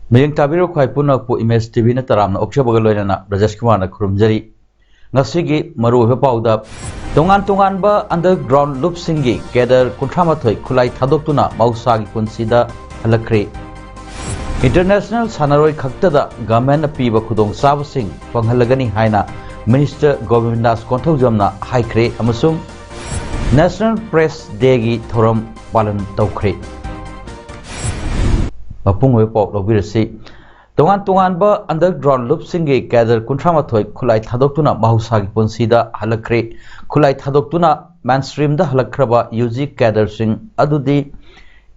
Mayang tabiro khwai punak pu image TV na taramna okshabaga loinana Rajesh Kumar na khurumjari ngasigi maru he pauda tongan ba underground loop singi kedar kunthamathoi khulai thadoptuna mausagi punsida halakre international sanaroi khaktada government piba khudong sabasing panghalagani haina Minister Govindas Konthojamna haikre amasung National Press Day gi thoram palan tawkhre Mapungwe pop lobirasi tongan ba underground loop singi gather kunthamathoi khulai thadoptuna mahusagi punsida halakre khulai thadoptuna mainstream da halakraba UG gather sing adudi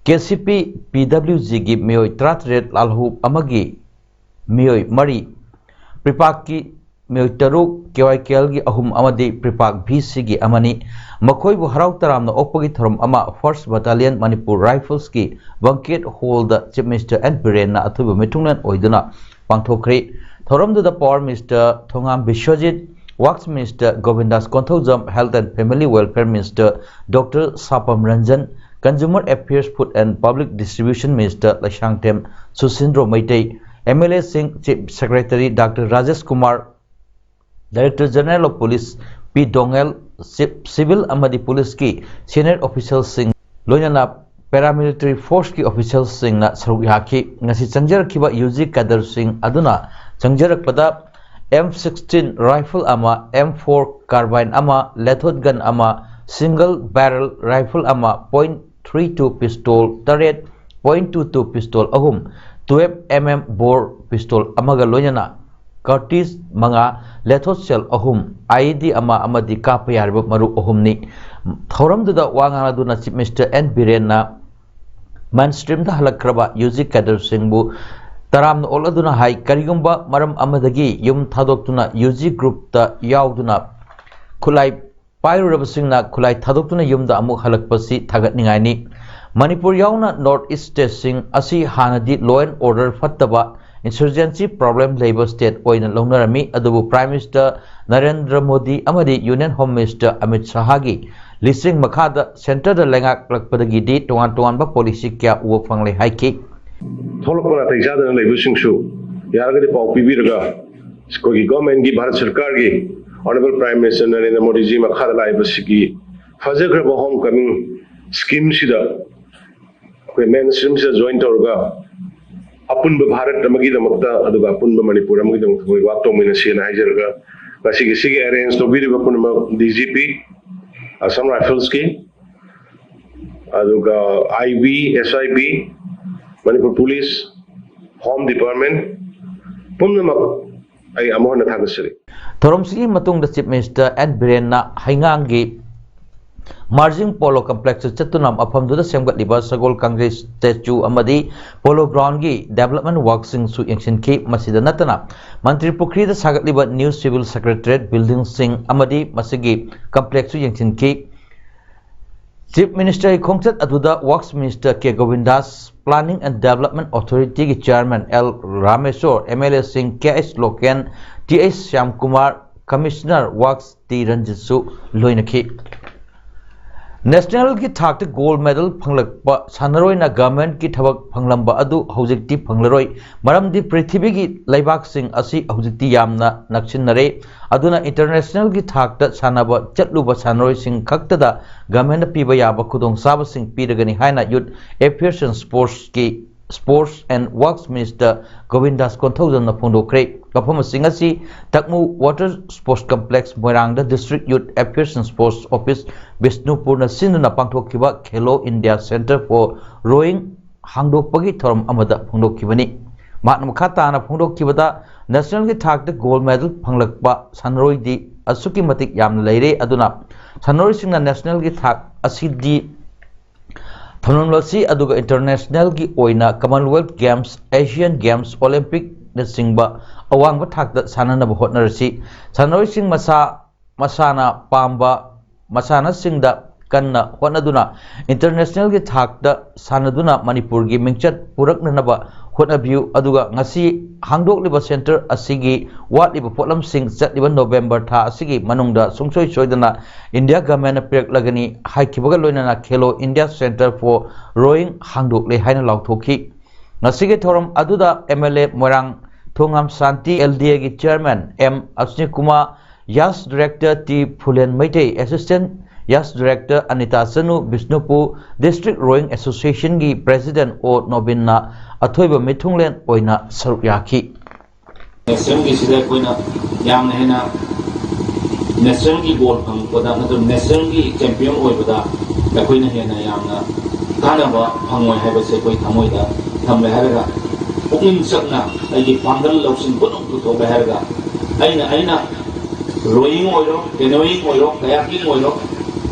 KCP PWG gi miyoi 38 lalhu amagi miyoi mari pripak ki miyoi taruk KYKL gi ahum amadi pripak BC gi amani makhoi bu harau taramna okpagi thorom ama 1st Battalion Manipur Rifles ki banquet hall da Chief Minister N Biren na athuba mitungnan oiduna pangthokre thorom da Power Minister Thongam Bishwajit Works Minister Govindas Konthojam Health and Family Welfare Minister Dr. Sapam Ranjan Consumer Affairs Food and Public Distribution Minister Lashangtem Susindro Maitei MLA Singh Chief Secretary Dr. Rajesh Kumar Director General of Police P. Dongel Civil Amadi Police ki Senior Officials Singh Loinana Paramilitary Force ki Officials Singh na saruk yaki ngasi changjarak kiba UG Kader Singh aduna changjarak pada M16 rifle ama M4 carbine ama lethod gun ama single barrel rifle ama .32 pistol taret .22 pistol ahum 12mm bore pistol amaga loinana Curtis manga lethod shell ahum ID ama amadi kapayarba maru ahumni thoram da wangana duna Chief Minister N Biren na mainstream da halakraba UG Kader Singh bu taramna oladuna hai karigumba maram amadagi yum thadoktuna UG group da yauduna khulai pairuraba singna khulai thadoktuna yum da amuk halakpasi thagatningai ni Manipur yauna North East State Singh asi hanadi law and order fattaba insurgency problem labor state oina longnarami adubu Prime Minister Narendra Modi amadi Union Home Minister Amit Shah gi listing makhada center da lengak lakpadagi di tongan ba policy kya uwa fangle haiki tholokna taijadana leibusingsu yaragadi pau pibiraga kogi government gi Bharat Sarkar gi Honorable Prime Minister Narendra Modi ji makhada laibasigi fajagraba homecoming scheme sida ko mainstream sida join tawga apunba Bharat amagi damakta aduga apunba Manipur amagi damakta koi wak tongmina sina haijaraga basigi arrange to biriba punma DGP Assam Rifles ki aduga IB SIB Manipur Police Home Department punma ai amona thagasri thorom sigi matung da Chief Minister N Biren na haingangi Margin Polo Complex Chatunam Apamduda Semgat Liba Sagol Congress Statue Amadi Polo Ground gi Development Worksing Su Yangshin Ki Masida Natana Mantri Pukri da Sagat Liba New Civil Secretariat Building Sing Amadi Masigi Complex Su Yangshin Ki Chief Minister Khongchat Aduda Works Minister K. Govindas Planning and Development Authority ki Chairman L. Rameswar MLA Singh K.S. Loken T.S. Shyam Kumar Commissioner Works T. Ranjitsu Loinaki National ki thakta gold medal phanglakpa sanaroi na government ki thabak phanglamba adu hojikti phanglaroi maramdi prithvi gi laibak sing asi hojikti yamna nakchinnare aduna international ki thakta sanaba chatluba sanaroi sing khakta da government piba yaba khudong saba sing piragani haina youth affairs and sports and works minister Govindas Konthojam na phondokre kapam sing asi takmu water sports complex Moirang da district youth affairs and sports office Bishnupur na sinuna pangthokkiba Khelo India Center for Rowing hangdokpagi thoram amada phondokkibani matna makhata na phondokkibada national ki thakta gold medal phanglakpa sanroi di asuki matik yamna leire aduna sanroi singna national ki thak asidi Thamnamlasi aduga international gi oina Commonwealth Games, Asian Games, Olympic na singba awangba thakda sananaba hotnarasi sanoi masana pamba masana singda kanna hotnaduna international gi thakda sanaduna Manipur gi mingchat puraknanaba hotnabiu aduga ngasi hangdokliba center asigi watliba potlam sing chatliba November tha asigi manungda sungsoi soidana India government peklagani haikibaga loinana Khelo India Center for Rowing hangdokle haina lauthoki ngasige thoram aduda MLA Morang Thongam Santi LDA gi chairman M Ashni Kumar, Yas director T Phulen Maitei, assistant Yas director Anita Sanu Bishnupur, district rowing association gi president O Nobinna athoiba mithunglen oina saruk yaki national gi sida koina yamna hena national gi gold phang koda na national gi champion oibada da koina hena yamna kanaba phangoi haiba se koi thamoida thamle haraga pukning sakna ai pangal lawsin bonong tu thoba haraga aina rowing oiro canoeing oiro kayaking oiro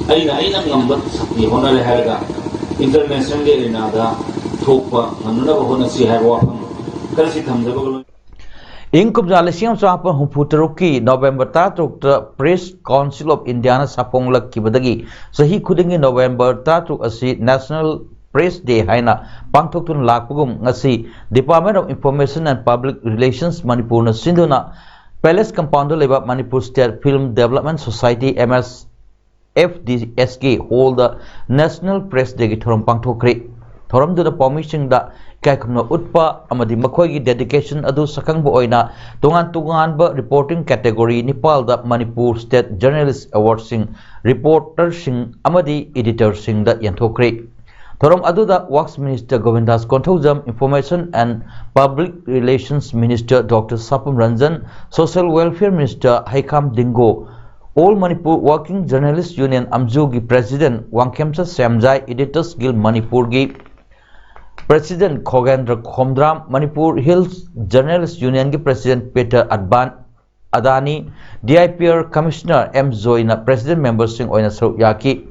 aina ngambat sakti honare haraga international ge rinada thokpa nganna ba hona si haiwa karasi thamjaba Ingkup Jalisiam Sapan Humputeruki November Tatuk Press Council of India Sapong Lakibadagi Sahi Kudingi November Tatuk Asi National Press Day Haina Pangtokun Lakpugum Ngasi Department of Information and Public Relations Manipur na Sinduna Palace Compound Leba Manipur State Film Development Society MSFDSK hold the National Press Day Thoram Pangtokri Thoram to the permission da Kaikumna Utpa Amadi Makoigi dedication adu Sakangbo Oina Tungan ba reporting category Nepal da Manipur State Journalist Award Sing Reporter Sing Amadi Editor Sing da Yantokri Thoram adu da Works Minister Govindas Konthojam, Information and Public Relations Minister Dr. Sapam Ranjan, Social Welfare Minister Haikam Dingo, All Manipur Working Journalists Union Amjugi President Wangkemsa Samjai, Editors Guild Manipur gi President Khogendra Khomdram, Manipur Hills Journalists Union ki President Peter Adani, DIPR Commissioner M Zoina, President Member Singh Oina Sarukyaki.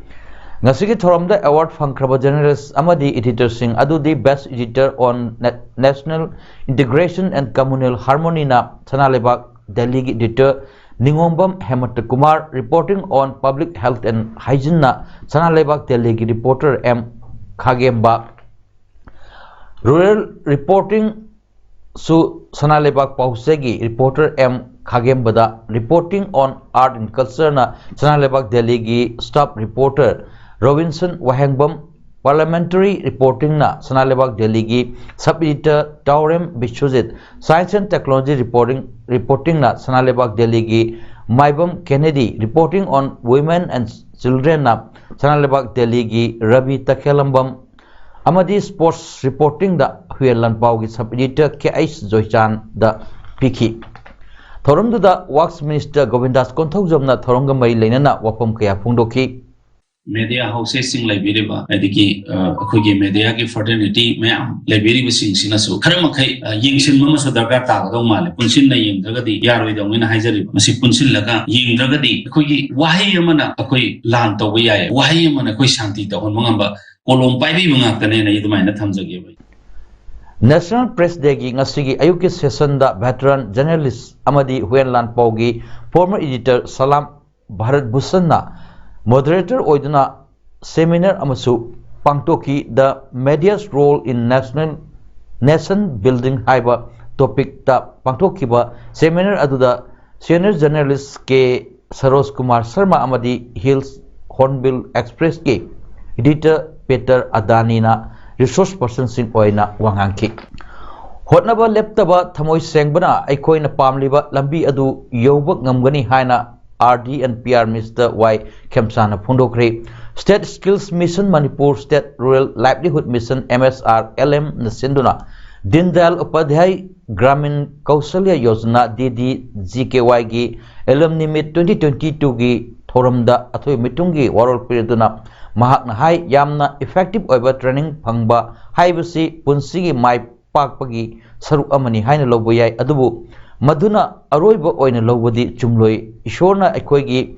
Ngasigi thoramda award fangkraba journalist amadi editor Singh adudi best editor on national integration and communal harmony na Sanalebak Delhi editor Ningombam Hemat Kumar, reporting on public health and hygiene na Sanalebak Delhi reporter M Khagemba, rural reporting su Sanalebak Pausegi reporter M Khagembada, reporting on art and culture na Sanalebak Delhi staff reporter Robinson Wahengbam, parliamentary reporting na Sanalebak Delhi sub editor Taurem Bishwajit, science and technology reporting na Sanalebak Delhi Maibam Kennedy, reporting on women and children na Sanalebak Delhi Rabi Takhelambam, Amadi sports reporting da Huyelan Pau sub editor K.H. Zoichan da Piki. Thoram da Works Minister Govindas Konthojam na Thoronga Mai Lenana Wapam Kaya Pungdoki media houses sing library adiki akogi media ki fraternity mayam library sing sinasu kharamakai yingsin mama so darga ta do male punsin na ying dagadi yaroi dongina haijari masi punsin laga ying dagadi akogi wahi amana akoi lan to wi yae wahi amana koi shanti to hon mangamba kolom pai bi mangak tane na idumai na thamjage bai National Press Day gi ngasigi ayuki session da veteran journalist amadi Huyenlan Paugi former editor Salam Bharat Bhushan na moderator oiduna seminar amasu pangtoki the media's role in nation building haiba topic ta pangtoki ba seminar aduda senior journalist K Saroj Kumar Sharma amadi Hills Hornbill Express ke editor Peter Adani na resource person sing oina wangangki hotnaba leptaba thamoi sengbana aikoina pamliba lambi adu yobak ngamgani haina RD and PR Mr. Y. Kemsana Phundokre, State Skills Mission Manipur, State Rural Livelihood Mission MSR LM Nasinduna, Dindal Upadhyay Gramin Kausalya Yojana DDGKY gi LM Nimit 2022 gi Thoramda Athoi Mitungi Warol Piriduna Mahakna Hai Yamna Effective Over Training Phangba Haibasi Punsigi Mai Pakpagi Saruk Amani Haina Loboyai Adubu Maduna Aroiba Oina Lobodi Chumloi Ishorna Ekoigi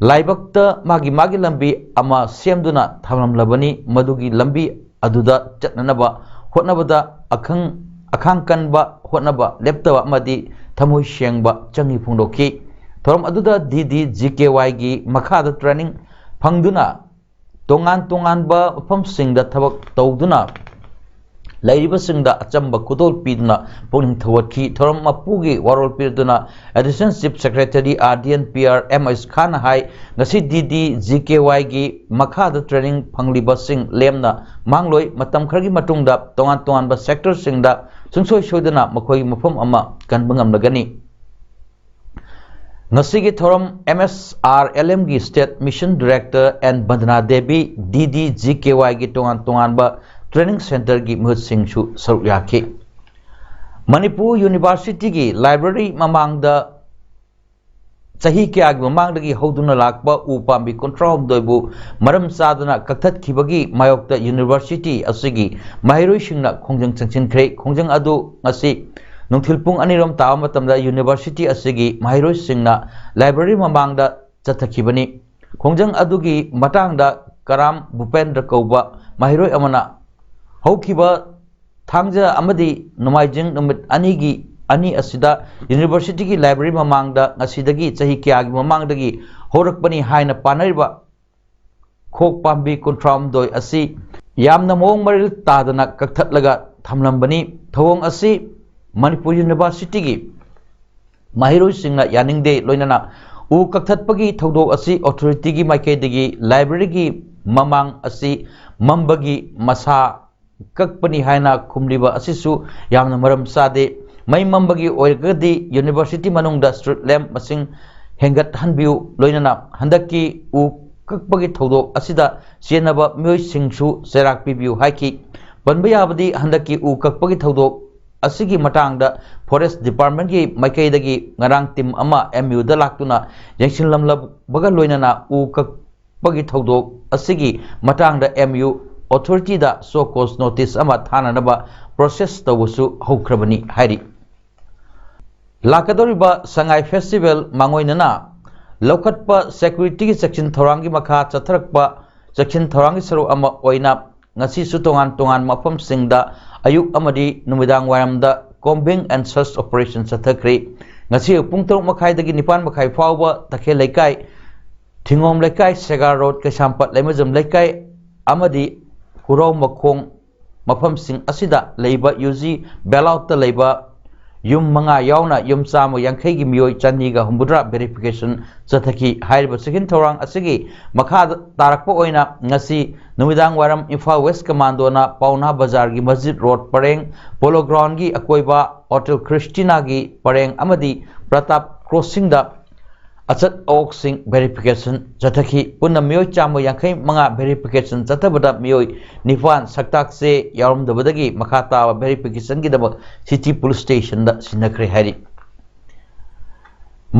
लाइबक्ता मागी मागी लंबी अमा सेमदुना थमलमलबनी मदुगी लंबी अदुदा चटननबा होटनबदा अखांग कनबा होटनबा लेप्तबा अमदी थमोय शेंगबा चंगी फुंगदोखी थोरम अदुदा डीडी जीकेवाई गी मखादा ट्रेनिंग फंगदुना तोंगान तोंगानबा मफमसिंगदा थबक तौदुना लाइरिबसिंगदा अचंबा कुदोल पीदुना पुनिंग थवटकी थोरम मपुगी वारोल पीदुना additional chief secretary RDNPR MS Khan हाई ngasi DD GKY गी मखादा ट्रेनिंग फंगलिबसिंग लेमना मांगलोय मतम खरगी मतुंगदा तोंगान तोंगानबा सेक्टर सिंगदा सुंगसोय सोयदना मखोय मफम अमा कनबंगमलगनी ngasi thoram MSRLM gi state mission director and Bandana Devi DD GKY gi tongan ba training center gi muhsing shu saruk yakhi Manipur University gi library mamangda chahi kya gi mamangda gi hoduna lakba upambi control doibu maram saduna kaktat khibagi mayokta university asigi mahiroi singna khongjang changchin khre khongjang adu ngasi Nungthilpung anirom tawa matamda university asigi mahiroi singna library mamangda chathakibani khongjang adugi matangda Karam Bhupendra Kauba mahiroi amana haukiba thangja amadi numaijing numit ani asida university gi library mamangda ngasidagi chahi kyagi mamangdagi horakpani haina panariba khok pambi kontram doi asi yamna mong maril tadana kakthatlaga thamlambani thawong asi Manipur University gi mahiroi singna yaningde loinana u kaktatpagi thodok asi authority gi maikaidagi library gi mamang asi mambagi masa kakpani haina khumliba asisu yamna maram sade mai mambagi oigadi university manungda street lamp masing hengat hanbiu loinana handaki u kakpagi thodok asida chenaba myoi singsu serak pibiu haiki banbayabadi handaki u kakpagi thodok asigi matangda forest department gi maikaidagi ngarang team ama MU da laktuna yengsinlamla baga loinana u kakpagi thodok asigi matangda MU authority da so cause notice ama thananaba process tawusu haukrabani hairi lakadoriba sangai festival mangoinana lokatpa security gi section thorangi makha chatharakpa section thorangi saru ama oina ngasi su tongan mafam singda ayuk amadi numidang waramda combing and search operation chathakri ngasi pung 3 makhai dagi 9 makhai fawba takhe laikai thingom laikai Segar road Kesampat Lemajam laikai amadi hurau makhong mafam sing asida leiba UG bailout ta leiba yum manga yauna yum chama yankhai gi mioi chani ga humbudra verification chathaki hairiba second thorang asigi makha tarakpa oina ngasi numidang waram Imphal West Commando na Pauna Bazar gi Masjid Road Pareng Polo Ground gi akoiba Hotel Christina gi Pareng amadi Pratap Crossing da achat ok sing verification chathaki punna mioi chama yankhai manga verification chathabada mioi nifan saktak se yarum dabadagi makha ta verification gi daba city police station da sinakre hari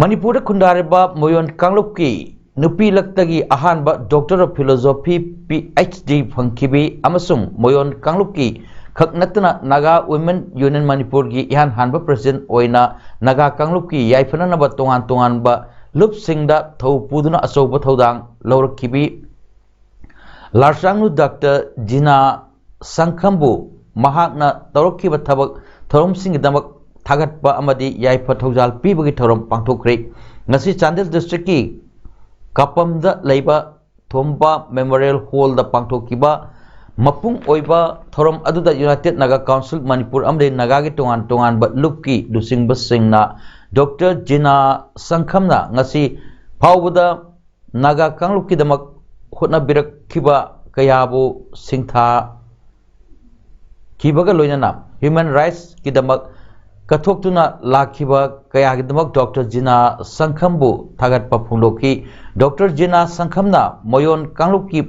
Manipur da khundariba moyon kangluk ki nupi laktagi ahanba doctor of philosophy PhD phangkibi amasung moyon kangluk ki khaknatna Naga Women Union Manipur gi ihan hanba president oina Naga kangluk ki yaifana ba tongan ba lup singda thau puduna asoba thodang lawrakhibi larsangnu Dr. Jina Sangkhambu mahakna tawrakhiba thabak thorom singdamak thagatpa amadi yaifa thaujal pibagi thorom pangthokre ngasi Chandel district ki Kapamda leiba Thomba Memorial Hall da pangthokiba mapung oiba thorom aduda United Naga Council Manipur amde Naga gi tongan ba lupki dusingba singna Dr. Jina Sangkhamna ngasi phawbada Naga kanglukki damak hotna birakhiba kayabu singtha kibaga loinana human rights ki damak kathoktuna lakhiba kaya gi damak Dr. Jina Sangkhambu thagatpa phungloki Dr. Jina Sangkhamna moyon kanglukki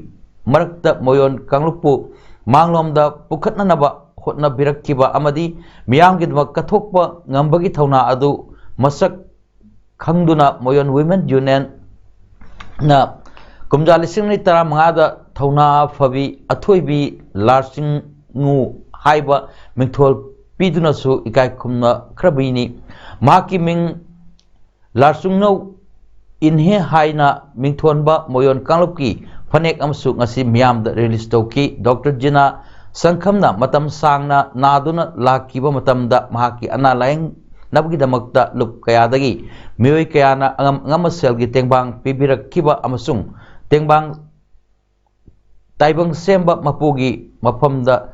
marakta moyon kanglukpu manglomda pukhatnanaba hotna birakhiba amadi miyam gi damak kathokpa ngambagi thauna adu masak khangduna moyon women union na kumjalising ni tara mangada thauna phabi athoibi larsing ngu haiba mingthol piduna su ikai khumna khrabini maki ming larsung no inhe haina mingthonba moyon kanglupki phanek amsu ngasi miyamda release tauki Dr. Jina Sangkhamna matam sangna naduna lakiba matamda mahaki ana laing nabgi damakta lup kayadagi miyoi kayana ngamaselgi tengbang pibirakkiba amasung tengbang taibang semba mapugi mapamda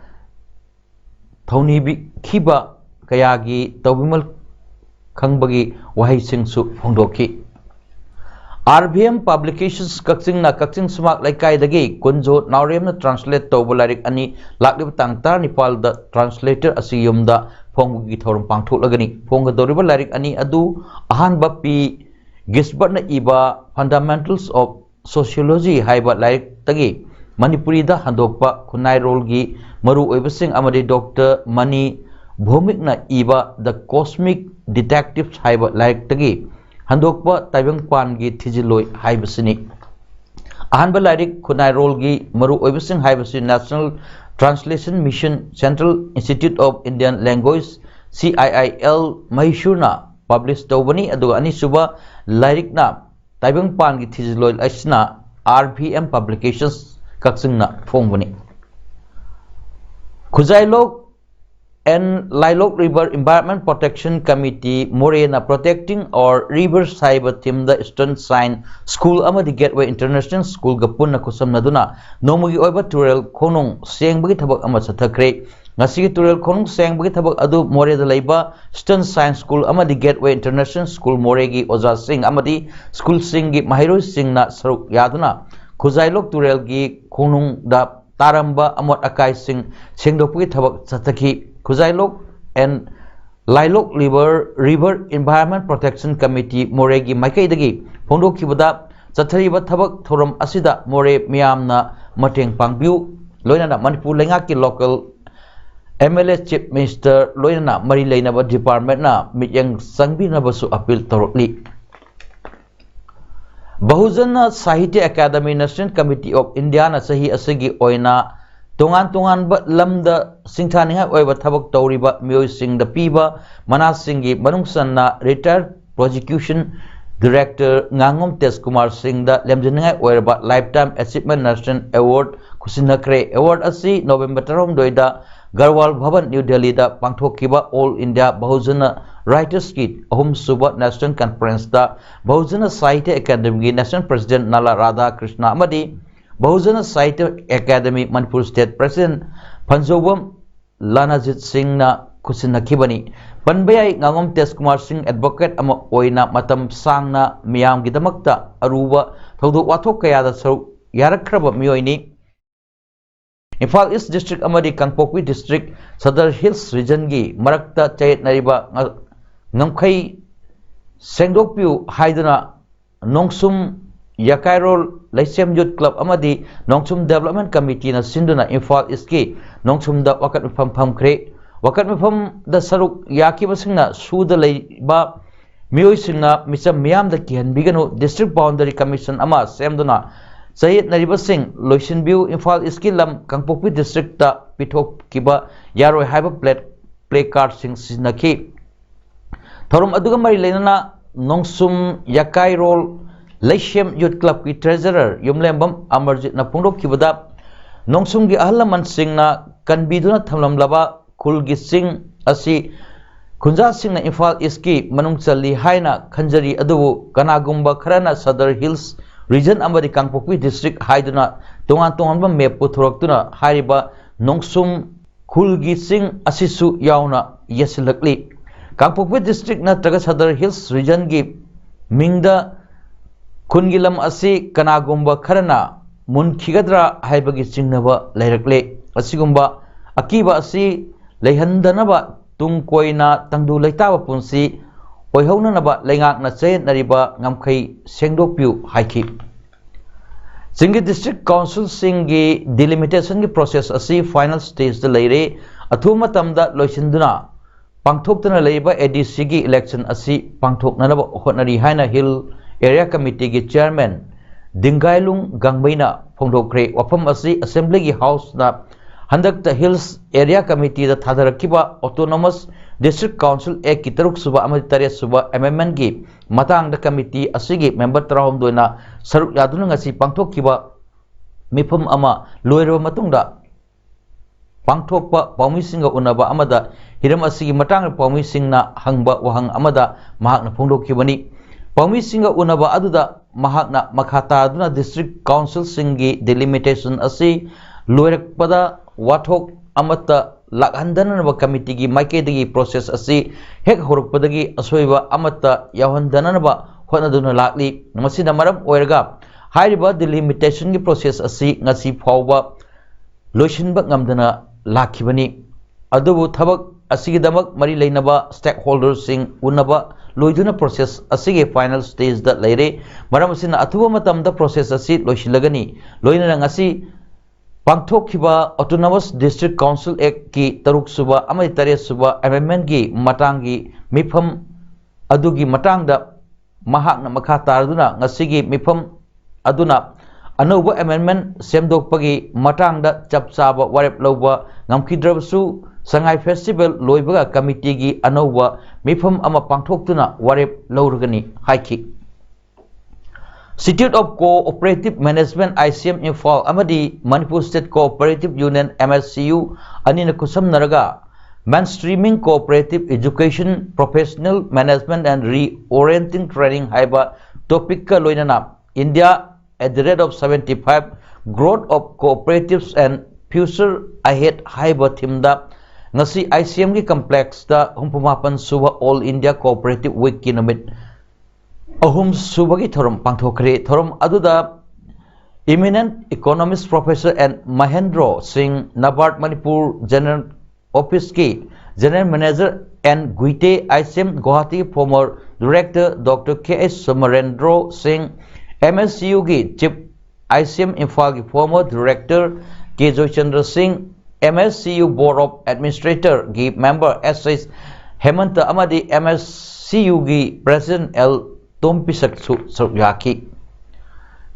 thawnibi khiba kayagi tawbimal khangbagi wahai singsu phongdoki RBM Publications Kakchingna Kakching Sumak Laikai Dagi Kunjo Nauremna translate Tobularik Ani Laklib Tangtar Nipal the translator Asiyumda Pongi Thorum Pangthuk Lagani Ponga Doriba Larik Ani Adu Ahan Bapi Gisbatna Iba Fundamentals of Sociology Haiba Larik Tagi Manipuri da Handokpa Kunai Rolgi Maru Ebasing Amadi Dr. Mani Bhumikna Iba The Cosmic Detectives Haiba Larik Tagi Handokpa Taibang Pangi Tijiloi Haibasini Ahanba Larik Kunai Rolgi Maru Oibasing Haibasi National Translation Mission Central Institute of Indian Language CIIL Mahishurna published Tobani Adu Anisuba Larikna Taibang Pangi Tijiloi Aisna RPM Publications Kaksingna Fongbani Kuzailok and Lilok River Environment Protection Committee Morena Protecting or River Cyber Team the Eastern Sign School Amadi Gateway International School Gapuna Kusam Naduna Nomugi Oiba Turel Konung Seng Bagi Tabak Amasatakre Ngasigi Turel Konung Seng Bagi Tabak Adu More the Laiba Eastern Science School Amadi Gateway International School Moregi Oza Singh Amadi School Singi Mahiro Singh na Saruk Yaduna Kuzailok Turel gi Konung da Taramba Amot Akai Singh Sengdopugi Tabak Sataki Kuzailok and Lilok River Environment Protection Committee Moregi Maikai Dagi Pongdo Kibada Sathariba Tabak Thoram Asida More Miyamna Mateng Pangbiu Loinana Manipur Lengaki local MLA Chief Minister Loinana Mari Lainaba Department na Mityang Sangbi Nabasu Appeal Torokli Bahujana Sahitya Academy National Committee of India na Sahi Asagi Oina Tungan ba lamda singthaniha oiba thabak tawriba miyoi sing da piba manas singi manungsan na retired prosecution director Ngangom Tes Kumar Singh da lemjaniha oiba lifetime achievement national award kusinakre award asi November 2 da Garwal Bhavan New Delhi da pangthokiba All India Bahujana Writers Kit Ahum Suba National Conference da Bahujana Sahitya Academy National President Nala Radha Krishna Amadi Bahujana Sahitya Academy Manipur State President Panjobam Lanajit Singh na kusinakibani Panbayai Ngangom Tes Kumar Singh advocate ama oina matam sang na miyam gidamakta aruba thawdok wathok kayada saruk yarakraba miyoini Imphal East District amadi Kangpokwi District Sadar Hills Region gi marakta chayet nariba ngamkhai sengdokpiu haiduna nongsum Yakairol Laisem Youth Club Amadi Nongsum Development Committee na Sinduna Imphal East ki Nongsum da wakat mifam phamkre wakat mifam da saruk yakiba singna suda leiba miyoi singna misam miyam da kihanbiganu District Boundary Commission ama semduna Sayed Nariba Singh Loisinbiu Imphal East ki lam Kangpokpi District da pithok kiba yaroi haiba play card sing sinaki Thorum aduga mari leinana Nongsum Yakairol Laisem Youth Club ki Treasurer Yumlembam Amarjit na Pungdok Kibada Nongsum gi Ahlaman Singh na Kanbiduna Thamlamlaba Kulgi Singh Asi Kunja Singh na Imphal East ki Manungchali Haina Khanjari Adubu Kanagumba Kharana Sadar Hills Region Amadi Kangpokpi District Haiduna Tongan ba map puthoroktuna hariba Nongsum Kulgi Singh Asisu yauna yasilakli Kangpokpi District na Taga Sadar Hills Region gi Mingda Kungilam asi kanagumba kharana munkhigadra haibagi chingnaba lairakle asigumba akiba asi leihandanaba tungkoina tangdu leitaba punsi oihaunanaba leingakna chayetnariba ngamkhai sengdokpiu haiki Singi District Council singi delimitation gi process asi final stage da leire athuma tamda loisinduna pangthoktana leiba ADC gi election asi pangthoknanaba hotnari haina Hill Area Committee ki Chairman Dingailung Gangbaina Phongdokre wafam asi Assembly ki House na Handak the Hills Area Committee da thadarakiba Autonomous District Council Act ki taruk suba amadi taret suba amendment gi matang da committee asigi member tarahom doina saruk yaduna ngasi pangthok kiba mifum ama loiraba matungda pangthokpa paumi-singa unaba amada hiram asigi matang paumi-singna hangba wahang amada mahakna phongdokkibani paumi-singa unaba aduda mahakna makhata aduna district council singi delimitation asi loirakpada wathok amata lakhandanaba committee gi maikedagi process asi hek horukpadagi asoiba amata yawhandanaba hotnaduna lakli masina maram oiraga hairiba delimitation gi process asi ngasi phawba loishinba ngamdana lakibani adubu thabak asigidamak mari leinaba stakeholders sing unaba loiduna process asige final stage da leire maram asina athuba matamda process asi loishilagani loina ngasi pangthokhiba autonomous district council act ki taruk suba amai tare suba amendment gi matangi mifam adugi matangda mahakna makha tarduna ngasigi mifam aduna anouba amendment semdokpagi matangda chapchaba warep loba ngamkhidrabsu sangai festival loibaga committee gi anouba mifam ama pangthoktuna warep lorugani haiki Institute of Cooperative Management ICM Info amadi Manipur State Cooperative Union MSCU anina kusam naraga mainstreaming cooperative education professional management and reorienting training haiba topic ka loinana India at the rate of 75 growth of cooperatives and future ahead haiba thimda ngasi ICM gi complex da humpamapan suba All India Cooperative Week kinamit ahum subagi thorum pangthokre thorum aduda eminent economist professor and Mahendra Singh Nabard Manipur General Office ki General Manager and Guite ICM Guwahati former Director Dr. K.S. Samarendra Singh MSCU ki Chief ICM Info ki former Director K. Joychandra Singh MSCU Board of Administrator ki member S.S. Hemanta amadi MSCU ki President L. Tompisak Suryaki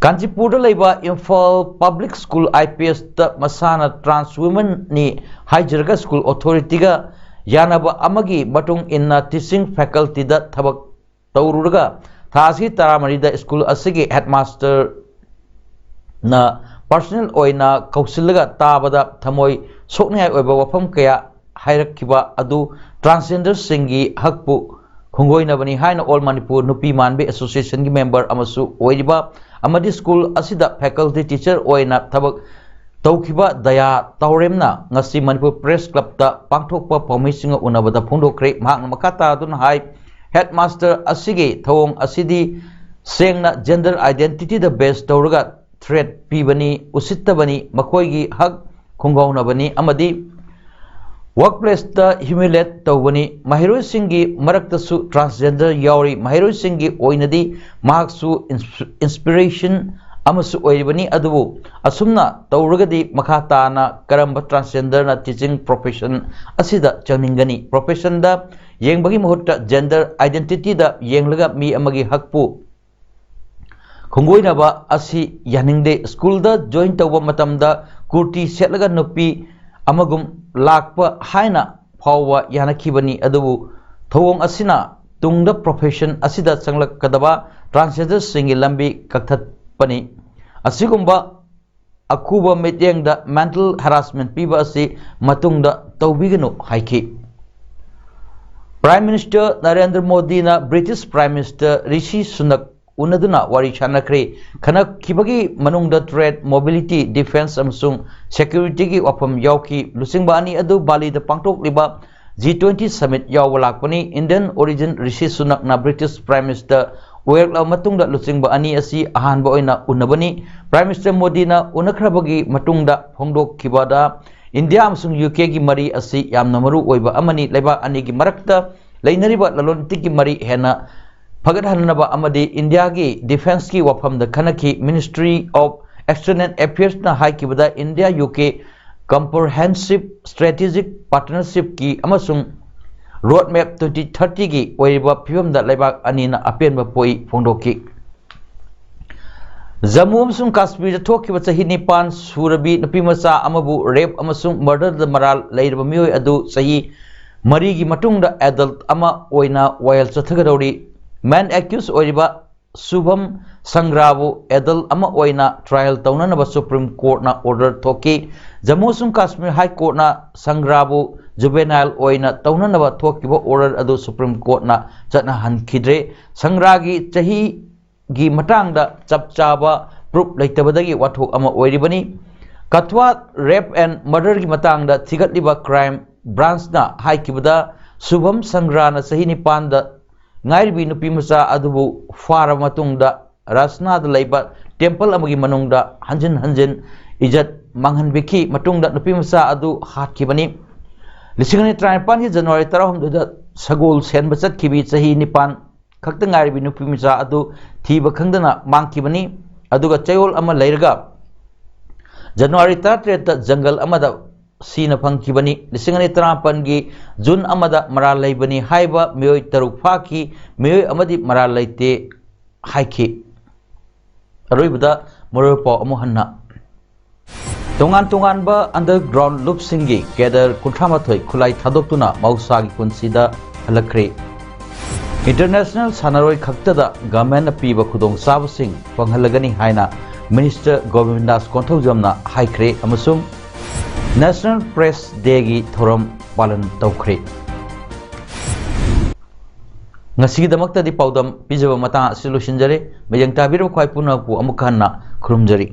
Kanchipur laiba Imphal Public School IPS ta masana trans women ni Haijarga School Authority ga yanaba amagi matung inna teaching faculty da thabak tawruga thasi taramari da school asigi headmaster na personal oina kausilaga tabada thamoi soknai oiba wafam kaya hairakkiba adu transgender singi hakpu khongoina bani haina All Manipur Nupi Manbe Association gi member amasu oiriba amadi school asida faculty teacher oina thabak tawkhiba daya tawremna ngasi Manipur Press Club ta pangthokpa pawmisinga unabada phongdokre mahakna makata dun hai headmaster asigi thawong asidi sengna gender identity the best tawraga threat pibani usittabani makoigi hak khongaunabani amadi workplace ta humiliate tawbani mahiroi singi marakta su transgender yauri mahiroi singi oinadi mahaksu inspiration amasu oibani adubu asumna tawragadi makhata na karamba transgender na teaching profession asida chaningani profession da yengbagi mahutta gender identity da yenglaga mi amagi hakpu khongoinaba asi yaningde school da join tawba matamda kurti setlaga nupi amagum lakpa haina phawa yanakibani adubu thawong asina tungda profession asida changlak kadaba transgender singi lambi kakthatpani asigumba akuba metyengda mental harassment piba asi matungda tawbiganu haiki Prime Minister Narendra Modi na British Prime Minister Rishi Sunak unaduna wari chanakre khanak kibagi manungda trade mobility defense amsung security gi wafam yauki lusingba ani adu Bali da pangtok liba G20 summit yawalakpani Indian origin Rishi Sunak na British Prime Minister werkla matungda lusingba ani asi ahanba oina unabani Prime Minister Modi na unakhrabagi matungda phongdok kibada India amsung UK gi mari asi yamna maru oiba amani leba ani gi marakta leinariba lalonti gi mari hena Pagadhanaba amadi India ki defense ki wafam da khanaki Ministry of External Affairs na haikibada India UK comprehensive strategic partnership ki amasung roadmap 2030 ki oiriba phibam da laibak anina apenba poi phongdoki Jammu amsung Kashmir da thokiba chahi nipan surabi nupi macha amabu rape amasung murder da maral leirba mioi adu chahi Marigi matungda adult ama oina wayal chathagadori man accused oiriba Subham Sangrabu adult ama oina trial taunanaba Supreme Court na order thoki Jammu and Kashmir High Court na Sangrabu juvenile oina taunanaba thokiba order adu Supreme Court na chatna hankhidre Sangragi chahi gi matangda chapchaba proof leitabadagi wathok ama oiribani Katwa rape and murder gi matangda thigatliba crime branch na haikibada Subham Sangra na sahi nipanda ngairibi nupi macha adubu fara matungda Rasna da laiba temple amagi manungda hanjin ijat manghanbiki matungda nupi macha adu hatkibani lisingani traipan hi January 13 da sagol sen bachat kibi sahi nipan khakta ngairibi nupi macha adu thiba khangdana mangkibani aduga chayol ama leiraga January 13 ta jungle amada Sina Pankibani, the Singani Trampangi, Jun Amada Maralai Bani Haiba, Mui Tarupaki, Mui Amadi Maralaite Haiki Ruibda Murupo Mohanna Tungan ba underground loop singi, gather Kuntramatoi, Kulai Tadoptuna, Mausagi Kunsida, Halakre International Sanaroi Kaktada, Gamana Piba Kudong Sabasing, Panghalagani Haina, Minister Govindas Kontozamna, Haikre Amasum. National Press Day gi thoram palan tawkhre ngasi damakta di paudam pijaba mata solution jare mayang tabir khwai puna pu amukhanna khurumjari